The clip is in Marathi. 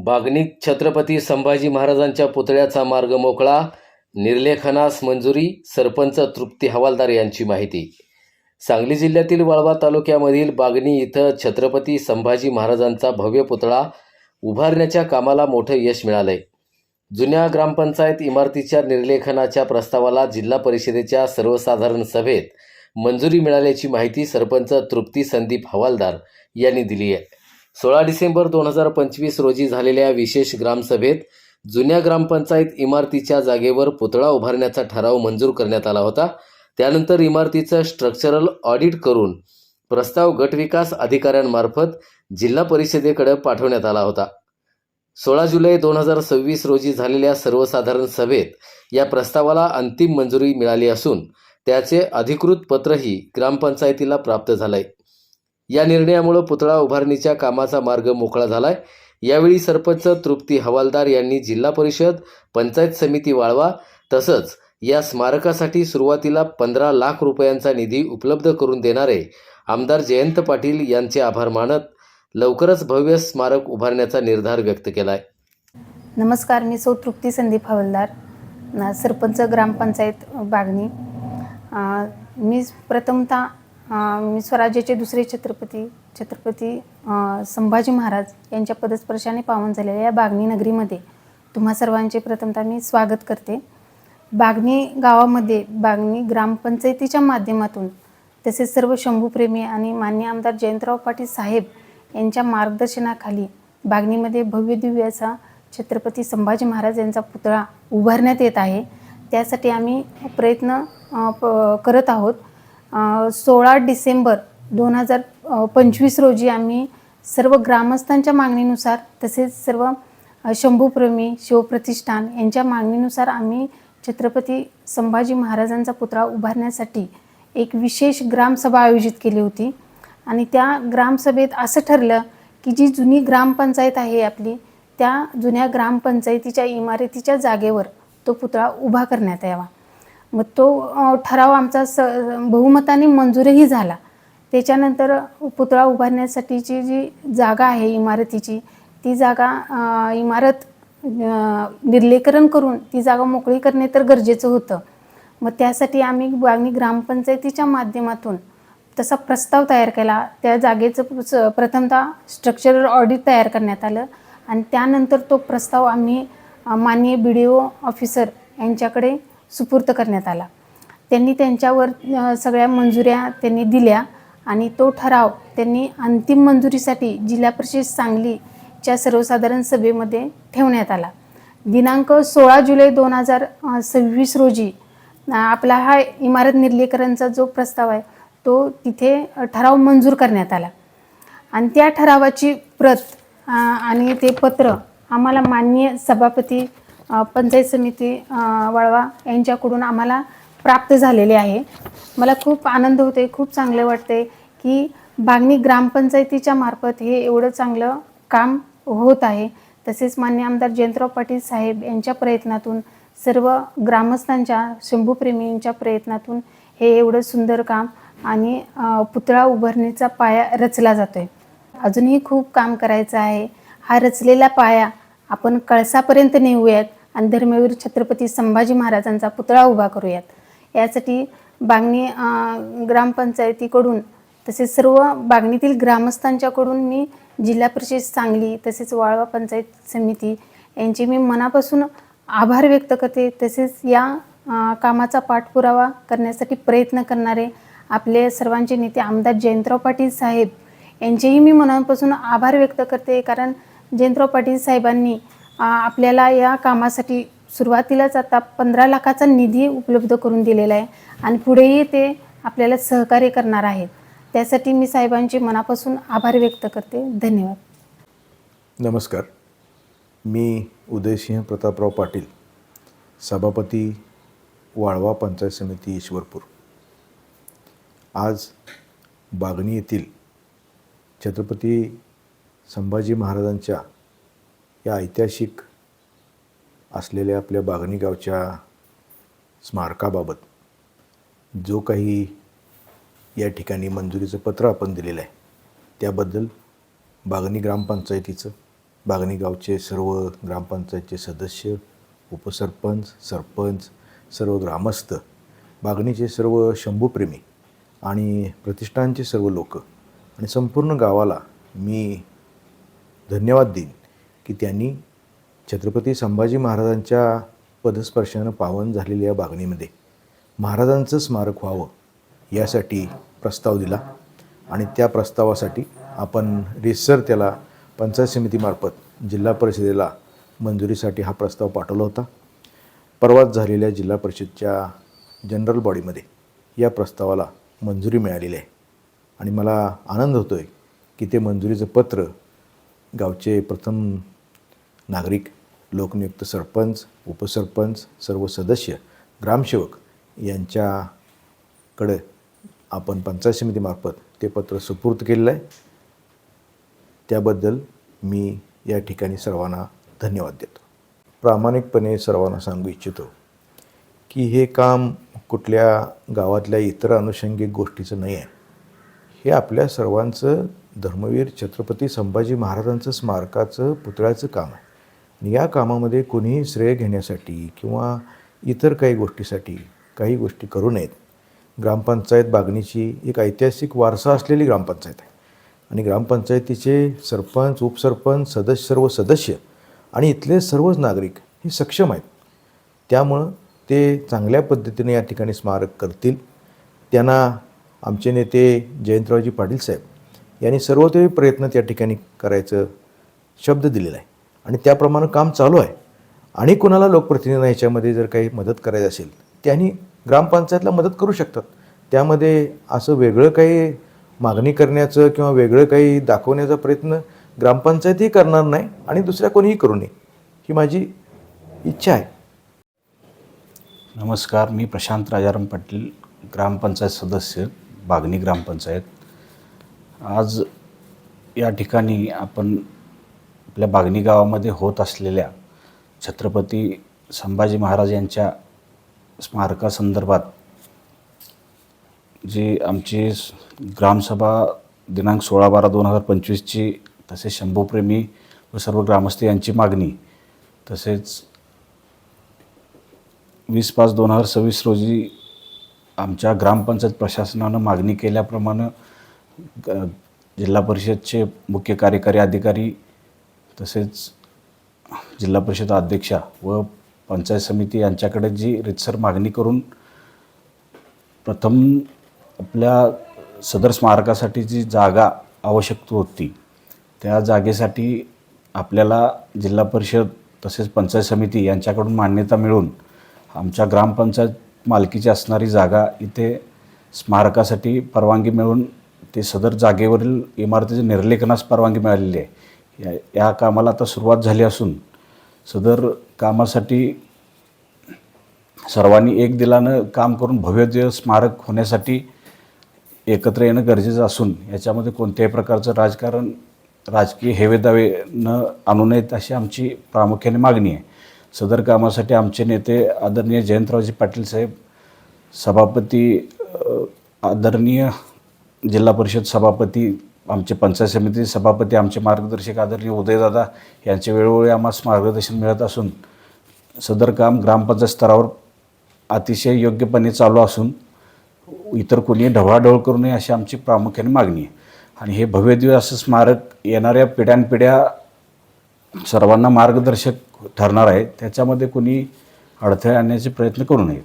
बागणीत छत्रपती संभाजी महाराजांच्या पुतळ्याचा मार्ग मोकळा, निर्लेखनास मंजुरी, सरपंच तृप्ती हवालदार यांची माहिती। सांगली जिल्ह्यातील वाळवा तालुक्यामधील बागणी इथं छत्रपती संभाजी महाराजांचा भव्य पुतळा उभारण्याच्या कामाला मोठं यश मिळालंय। जुन्या ग्रामपंचायत इमारतीच्या निर्लेखनाच्या प्रस्तावाला जिल्हा परिषदेच्या सर्वसाधारण सभेत मंजुरी मिळाल्याची माहिती सरपंच तृप्ती संदीप हवालदार यांनी दिली आहे। 16 डिसेंबर 2025 रोजी झालेल्या विशेष ग्रामसभेत जुन्या ग्रामपंचायत इमारतीच्या जागेवर पुतळा उभारण्याचा ठराव मंजूर करण्यात आला होता। त्यानंतर इमारतीचं स्ट्रक्चरल ऑडिट करून प्रस्ताव गटविकास अधिकाऱ्यांमार्फत जिल्हा परिषदेकडे पाठवण्यात आला होता। 16 जुलै 2026 रोजी झालेल्या सर्वसाधारण सभेत या प्रस्तावाला अंतिम मंजुरी मिळाली असून त्याचे अधिकृत पत्रही ग्रामपंचायतीला प्राप्त झालंय। या निर्णयामुळे पुतळा उभारणीच्या कामाचा मार्ग मोकळा झालाय। यावेळी सरपंच तृप्ती हवालदार यांनी जिल्हा परिषद, पंचायत समिती वाळवा तसंच या स्मारकासाठी सुरुवातीला 15 लाख रुपयांचा निधी उपलब्ध करून देणारे आमदार जयंत पाटील यांचे आभार मानत लवकरच भव्य स्मारक उभारण्याचा निर्धार व्यक्त केलाय। नमस्कार, मी सौ तृप्ती संदीप हवालदार, सरपंच ग्रामपंचायत बागणी। मी प्रथमतः मी स्वराज्याचे दुसरे छत्रपती संभाजी महाराज यांच्या पदस्पर्शाने पावन झालेल्या या बागणी नगरीमध्ये तुम्हा सर्वांचे प्रथमतः मी स्वागत करते। बागणी गावामध्ये बागणी ग्रामपंचायतीच्या माध्यमातून तसेच सर्व शंभूप्रेमी आणि मान्य आमदार जयंतराव पाटील साहेब यांच्या मार्गदर्शनाखाली बागणीमध्ये भव्य दिव्य असा छत्रपती संभाजी महाराज यांचा पुतळा उभारण्यात येत आहे। त्यासाठी आम्ही प्रयत्न करत आहोत। 16 डिसेंबर 2025 रोजी आम्ही सर्व ग्रामस्थांच्या मागणीनुसार तसेच सर्व शंभूप्रेमी शिवप्रतिष्ठान यांच्या मागणीनुसार आम्ही छत्रपती संभाजी महाराजांचा पुतळा उभारण्यासाठी एक विशेष ग्रामसभा आयोजित केली होती आणि त्या ग्रामसभेत असं ठरलं की जी जुनी ग्रामपंचायत आहे आपली, त्या जुन्या ग्रामपंचायतीच्या इमारतीच्या जागेवर तो पुतळा उभा करण्यात यावा। मग तो ठराव आमचा बहुमताने मंजूरही झाला। त्याच्यानंतर पुतळा उभारण्यासाठीची जी जागा आहे इमारतीची, ती जागा इमारत निर्लेकरण करून ती जागा मोकळी करणे तर गरजेचं होतं। मग त्यासाठी आम्ही बागणी ग्रामपंचायतीच्या माध्यमातून तसा प्रस्ताव तयार केला। त्या जागेचं प्रथमतः स्ट्रक्चरल ऑडिट तयार करण्यात आलं आणि त्यानंतर तो प्रस्ताव आम्ही माननीय BDO ऑफिसर यांच्याकडे सुपूर्द करण्यात आला। त्यांनी त्यांच्यावर सगळ्या मंजुऱ्या त्यांनी दिल्या आणि तो ठराव त्यांनी अंतिम मंजुरीसाठी जिल्हा परिषद सांगलीच्या सर्वसाधारण सभेमध्ये ठेवण्यात आला। दिनांक 16 जुलै 2026 रोजी आपला हा इमारत निर्लेकरणचा जो प्रस्ताव आहे तो तिथे ठराव मंजूर करण्यात आला आणि त्या ठरावाची प्रत आणि ते पत्र आम्हाला माननीय सभापती पंचायत समिती वाळवा यांच्याकडून आम्हाला प्राप्त झालेले आहे। मला खूप आनंद होते, खूप चांगले वाटते की बागणी ग्रामपंचायतीच्या मार्फत हे एवढं चांगलं काम होत आहे। तसेच मान्य आमदार जयंतराव पाटील साहेब यांच्या प्रयत्नातून, सर्व ग्रामस्थांच्या शंभूप्रेमींच्या प्रयत्नातून हे एवढं सुंदर काम आणि पुतळा उभारणीचा पाया रचला जातोय। अजूनही खूप काम करायचं आहे। हा रचलेला पाया आपण कळसापर्यंत नेऊयात आणि धर्मवीर छत्रपती संभाजी महाराजांचा पुतळा उभा करूयात। यासाठी बागणी ग्रामपंचायतीकडून तसेच सर्व बागणीतील ग्रामस्थांच्याकडून मी जिल्हा परिषद सांगली तसेच वाळवा पंचायत समिती यांचे मी मनापासून आभार व्यक्त करते। तसेच या कामाचा पाठपुरावा करण्यासाठी प्रयत्न करणारे आपले सर्वांचे नेते आमदार जयंतराव पाटील साहेब यांचेही मी मनापासून आभार व्यक्त करते। कारण जयंतराव पाटील साहेबांनी आपल्याला या कामासाठी सुरुवातीलाच आता 15 लाखाचा निधी उपलब्ध करून दिलेला आहे आणि पुढेही ते आपल्याला सहकार्य करणार आहेत। त्यासाठी मी साहेबांचे मनापासून आभार व्यक्त करते। धन्यवाद। नमस्कार, मी उदयसिंह प्रतापराव पाटील, सभापती वाळवा पंचायत समिती ईश्वरपूर। आज बागणी येथील छत्रपती संभाजी महाराजांच्या या ऐतिहासिक असलेल्या आपल्या बागणी गावच्या स्मारकाबाबत जो काही या ठिकाणी मंजुरीचं पत्र आपण दिलेलं आहे त्याबद्दल बागणी ग्रामपंचायतीचं बागणी गावचे सर्व ग्रामपंचायतचे सदस्य, उपसरपंच, सरपंच, सर्व ग्रामस्थ, बागणीचे सर्व शंभूप्रेमी आणि प्रतिष्ठानचे सर्व लोक आणि संपूर्ण गावाला मी धन्यवाद देईन की त्यांनी छत्रपती संभाजी महाराजांच्या पदस्पर्शानं पावन झालेल्या या बागणीमध्ये महाराजांचं स्मारक व्हावं यासाठी प्रस्ताव दिला आणि त्या प्रस्तावासाठी आपण रीतसर त्याला पंचायत समितीमार्फत जिल्हा परिषदेला मंजुरीसाठी हा प्रस्ताव पाठवला होता. परवाच झालेल्या जिल्हा परिषदच्या जनरल बॉडीमध्ये या प्रस्तावाला मंजुरी मिळालेली आहे आणि मला आनंद होतो आहे की ते मंजुरीचं पत्र गावचे प्रथम नागरिक, लोकनियुक्त सरपंच, उपसरपंच, सर्व सदस्य, ग्रामसेवक यांच्याकडे आपण पंचायत समितीमार्फत ते पत्र सुपूर्द केलेलं आहे. त्याबद्दल मी या ठिकाणी सर्वांना धन्यवाद देतो. प्रामाणिकपणे सर्वांना सांगू इच्छितो की हे काम कुठल्या गावातल्या इतर अनुषंगिक गोष्टीचं नाही आहे. हे आपल्या सर्वांचं धर्मवीर छत्रपती संभाजी महाराजांचं स्मारकाचं पुतळ्याचं काम आहे आणि या कामामध्ये कोणीही श्रेय घेण्यासाठी किंवा इतर काही गोष्टीसाठी काही गोष्टी करू नयेत. ग्रामपंचायत बागणीची एक ऐतिहासिक वारसा असलेली ग्रामपंचायत आहे आणि ग्रामपंचायतीचे सरपंच, उपसरपंच, सर्व सदस्य आणि इथले सर्वच नागरिक हे सक्षम आहेत. त्यामुळं ते चांगल्या पद्धतीने या ठिकाणी स्मारक करतील. त्यांना आमचे नेते जयंतरावजी पाटील साहेब यांनी सर्वतोपरी प्रयत्न त्या ठिकाणी करायचं शब्द दिलेला आहे आणि त्याप्रमाणे काम चालू आहे. आणि कोणाला लोकप्रतिनिधींना ह्याच्यामध्ये जर काही मदत करायची असेल त्यांनी ग्रामपंचायतला मदत करू शकतात. त्यामध्ये असं वेगळं काही मागणी करण्याचं किंवा वेगळं काही दाखवण्याचा प्रयत्न ग्रामपंचायतही करणार नाही आणि दुसऱ्या कोणीही करू नये ही माझी इच्छा आहे. नमस्कार, मी प्रशांत राजाराम पाटील, ग्रामपंचायत सदस्य, बागणी ग्रामपंचायत. आज या ठिकाणी आपण आपल्या बागणी गावामध्ये होत असलेल्या छत्रपती संभाजी महाराज यांच्या स्मारकासंदर्भात जी आमची ग्रामसभा दिनांक 16/12/2025ची तसेच शंभूप्रेमी व सर्व ग्रामस्थ यांची मागणी, तसेच 20/5/2026 रोजी आमच्या ग्रामपंचायत प्रशासनानं मागणी केल्याप्रमाणे जिल्हा परिषदचे मुख्य कार्यकारी अधिकारी तसेच जिल्हा परिषद अध्यक्षा व पंचायत समिती यांच्याकडे जी रीतसर मागणी करून प्रथम आपल्या सदर स्मारकासाठी जी जागा आवश्यक होती त्या जागेसाठी आपल्याला जिल्हा परिषद तसेच पंचायत समिती यांच्याकडून मान्यता मिळून आमच्या ग्रामपंचायत मालकीची असणारी जागा इथे स्मारकासाठी परवानगी मिळून ते सदर जागेवरील इमारतीचे निर्लेखनास परवानगी मिळालेली आहे. या कामाला आता सुरुवात झाली असून सदर कामासाठी सर्वांनी एक दिलानं काम करून भव्य स्मारक होण्यासाठी एकत्र येणं गरजेचं असून याच्यामध्ये कोणत्याही प्रकारचं राजकीय हेवेदावे न आणू नयेत अशी आमची प्रामुख्याने मागणी आहे. सदर कामासाठी आमचे नेते आदरणीय जयंतरावजी पाटील साहेब, सभापती आदरणीय जिल्हा परिषद सभापती, आमचे पंचायत समिती सभापती, आमचे मार्गदर्शक आदरणीय उदयदादा यांचे वेळोवेळी आम्हाला मार्गदर्शन मिळत असून सदर काम ग्रामपंचायत स्तरावर अतिशय योग्यपणे चालू असून इतर कोणी ढवळाढवळ करू नये अशी आमची प्रामुख्याने मागणी आहे. आणि हे भव्यदिव्य असं स्मारक येणाऱ्या पिढ्यानपिढ्या सर्वांना मार्गदर्शक ठरणार आहे. त्याच्यामध्ये कोणी अडथळे आणण्याचे प्रयत्न करू नयेत.